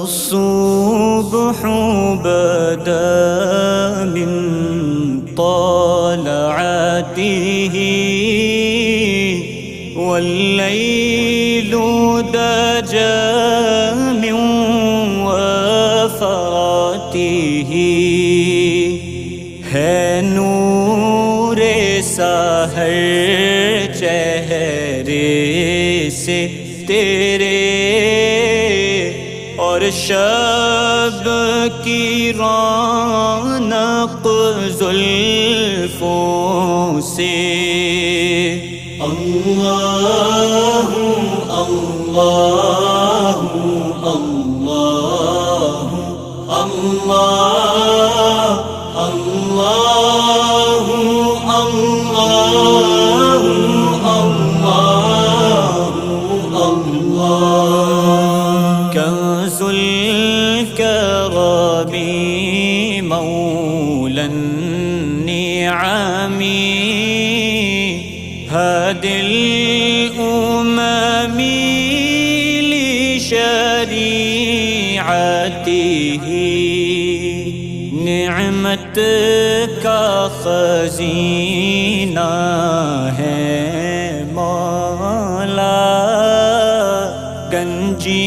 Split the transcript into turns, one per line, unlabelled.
الصبح بدا من طلعته والليل دجى من وفراته है नूर सहर चेहरे से तेरे और शब की रौनक जुल्फों से। अल्लाहु अल्लाहु अल्लाहु अल्लाह अल्लाहु अल्लाहु अल्लाहु अल्लाह कंजुल करमी मौलन निआमी हदिल उममी लिशरीअतिही निअमत का खजीना है मौला गंजी